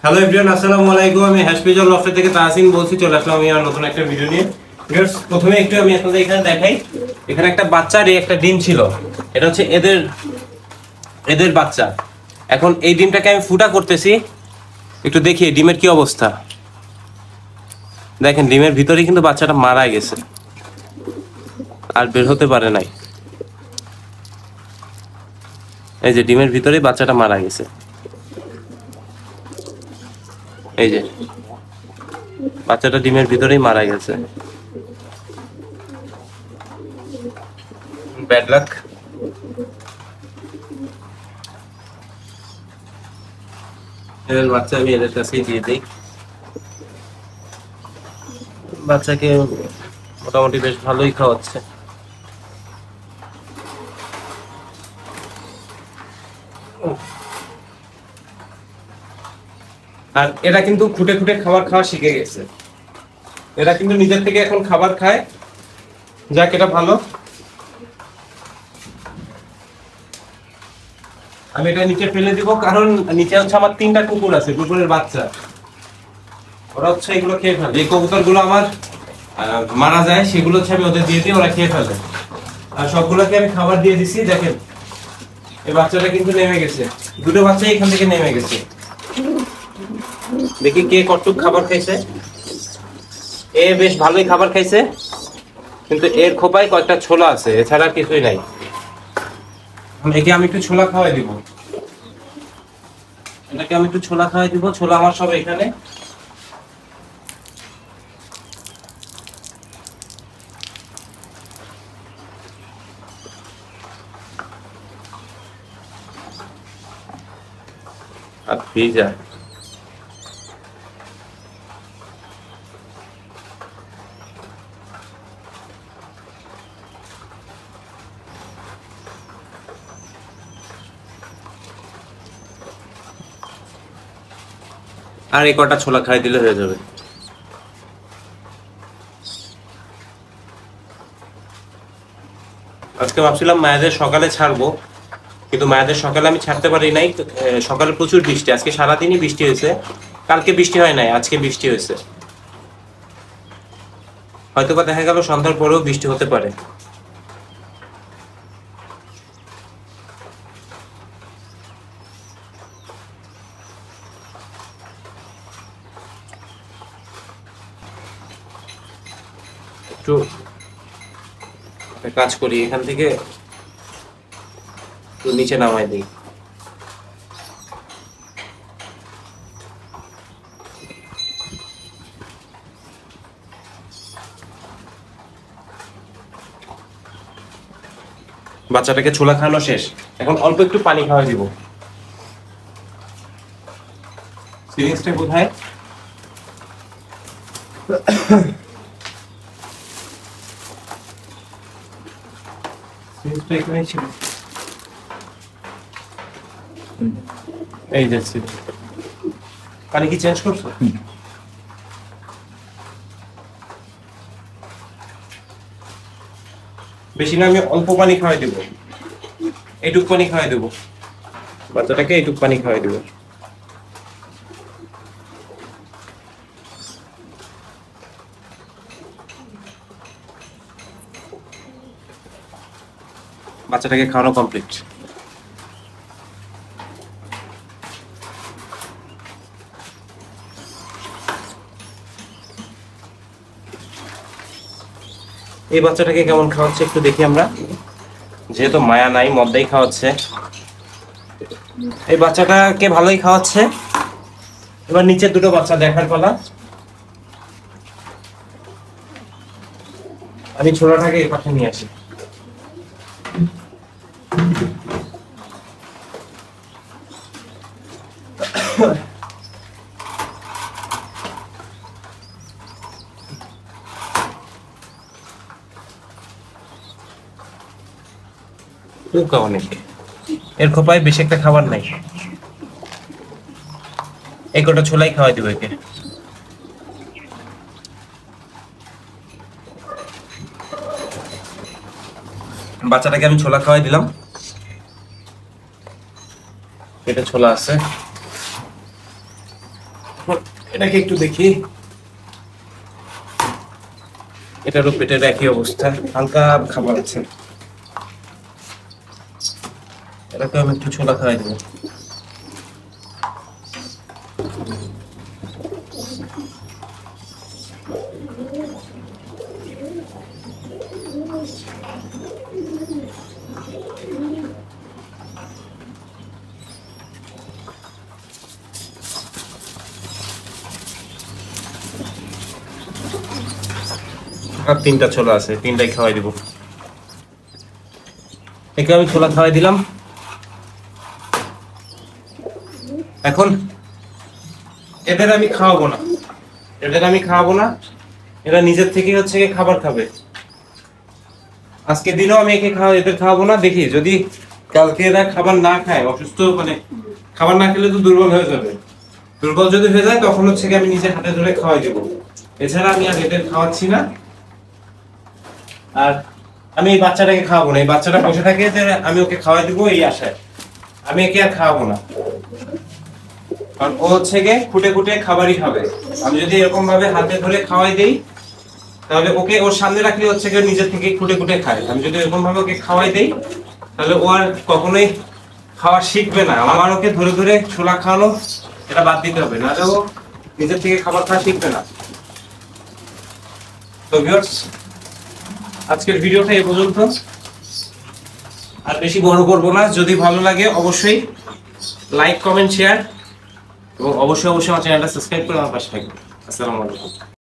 Hello everyone, আসসালামু আলাইকুম। আমি হ্যাশপিজল লফট থেকে তাহসিন বলছি। চলে আসলাম আমি আর নতুন একটা ভিডিও নিয়ে। ভিউয়ার্স, প্রথমে একটু আমি আপনাদের এখানে দেখাই। এখানে একটা বাচ্চার একটা ডিম ছিল। এটা হচ্ছে এদের বাচ্চা। এখন এই ডিমটাকে আমি ফুটা করতেছি। একটু দেখি ডিমের কি অবস্থা। দেখেন, ডিমের ভিতরেই কিন্তু বাচ্চাটা মারা গেছে, আর বের হতে পারে নাই। এই যে ডিমের ভিতরেই বাচ্চাটা মারা গেছে। এই যে বাচ্চাটা ডিমের ভিতরেই মারা গেছে। Bad luck. এদের বাচ্চা আমি এদের কাছেই দিয়ে দিই। বাচ্চাকে মোটামুটি বেশ ভালোই খাওয়াচ্ছে। আর এরা কিন্তু খুঁটে খুঁটে খাবার খাওয়া শিখে গেছে। এরা কিন্তু নিজের থেকে এখন খাবার খায়। যাক, এটা ভালো। আমি এটা নিচে ফেলে দিব, কারণ নিচে হচ্ছে আমার 3টা কুকুর আছে, কুকুরের বাচ্চা। ওরা হচ্ছে এগুলো খেয়ে ফেলে। যে কবুতরগুলো আমার মারা যায় সেগুলো হচ্ছে আমি ওদের দিয়ে দিই, ওরা খেয়ে ফেলে। আর সবগুলোকে আমি খাবার দিয়ে দিছি। দেখেন, এই বাচ্চাটা কিন্তু নেমে গেছে। দুটো বাচ্চা এখান থেকে নেমে গেছে। দেখি কে কতটুকু খাবার খাইছে। এ বেশ ভালোই খাবার খাইছে, কিন্তু এর খোপায় কয়েকটা ছোলা আছে, এছাড়া কিছুই নাই। একে আমি একটু ছোলা খাওয়াই দিব। এটাকে আমি একটু ছোলা খাওয়াই দিব। ছোলা আমার সব এখানে। আর ভিজা। আর এই কটা ছোলা খাই দিলে হয়ে যাবে। আজকে ভাবছিলাম মায়েদের সকালে ছাড়বো, কিন্তু মায়েদের সকালে আমি ছাড়তে পারি নাই। সকালে প্রচুর বৃষ্টি, আজকে সারাদিনই বৃষ্টি হয়েছে। কালকে বৃষ্টি হয় নাই, আজকে বৃষ্টি হয়েছে। হয়তো বা দেখা গেল সন্ধ্যার পরেও বৃষ্টি হতে পারে। একটু কাজ করি, এখান থেকে একটু নিচে নামাই দিই। বাচ্চাটাকে ছোলা খাওয়ানো শেষ, এখন অল্প একটু পানি খাওয়াই দিব। সিরিঞ্জটা কোথায়? সিরিঞ্জটা এখানেই ছিল। এই যে সিরিঞ্জ। পানি কি চেঞ্জ করছো? বেশি না, আমি অল্প পানি খাওয়াই দেবো। এইটুক পানি খাওয়াই দেবো বাচ্চাটাকে, এইটুক পানি খাওয়াই দেবো। বাচ্চাটাকে খাওয়ানো কমপ্লিট। এই বাচ্চাটাকে কেমন খাওয়াচ্ছে একটু দেখি আমরা। যেহেতু মায়া নাই, মদ্দাই খাওয়াচ্ছে। এই বাচ্চাটাকে ভালোই খাওয়াচ্ছে। এবার নিচের দুটো বাচ্চা দেখার পালা। আমি ছোলাটাকে এই পাশে নিয়ে আসি। অনেক, এর খোপায় বেশি একটা খাবার নাই। এই কটা ছোলাই খাওয়াই দিব একে। বাচ্চাটাকে আমি ছোলা খাওয়াই দিলাম। পেটে ছোলা আছে। এটাকে একটু দেখি। এটারও পেটের একই অবস্থা, হালকা খাবার আছে। এটাকে আমি একটু ছোলা খাওয়াই দেবো। আর 3টা ছোলা আছে, 3টাই খাওয়াই দিব। একে আমি ছোলা খাওয়াই দিলাম। এখন এদের আমি খাওয়াবো না, এরা নিজের থেকে হচ্ছে খাবার খাবে। আজকে দিনও আমি এদের খাওয়াবো না। দেখি যদি কালকে এরা খাবার না খায়, অসুস্থ মানে খাবার না খেলে তো দুর্বল হয়ে যাবে। দুর্বল যদি হয়ে যায় তখন হচ্ছে আমি নিজের হাতে ধরে খাওয়াই দেবো। এছাড়া আমি আর এদের খাওয়াচ্ছি না। আর আমি এই বাচ্চাটাকে খাওয়াবো না। এই বাচ্চাটা বসে থাকে যে আমি ওকে খাওয়াই দেবো এই আশায়। আমি একে আর খাওয়াবো না, কারণ ও হচ্ছে খুঁটে খুঁটে খাবারই খাবে। আমি যদি এরকম ভাবে হাতে ধরে খাওয়াই দেই তাহলে ওকে ওর সামনে রাখলে হচ্ছে নিজের থেকে খুঁটে খুঁটে খায়। আমি যদি এরকম ভাবে ওকে খাওয়াই দেই তাহলে ও আর কখনোই খাওয়া শিখবে না। আমার ওকে ধরে ধরে ছোলা খাওয়ানো এটা বাদ দিতে হবে, নাহলে ও নিজের থেকে খাবার খাওয়া শিখবে না। তো ভিউয়ার্স, আজকের ভিডিওটা এই পর্যন্ত, আর বেশি বড় করবো না। যদি ভালো লাগে অবশ্যই লাইক, কমেন্ট, শেয়ার এবং অবশ্যই আমার চ্যানেলটা সাবস্ক্রাইব করে আমার পাশে থাকবেন। আসসালামু আলাইকুম।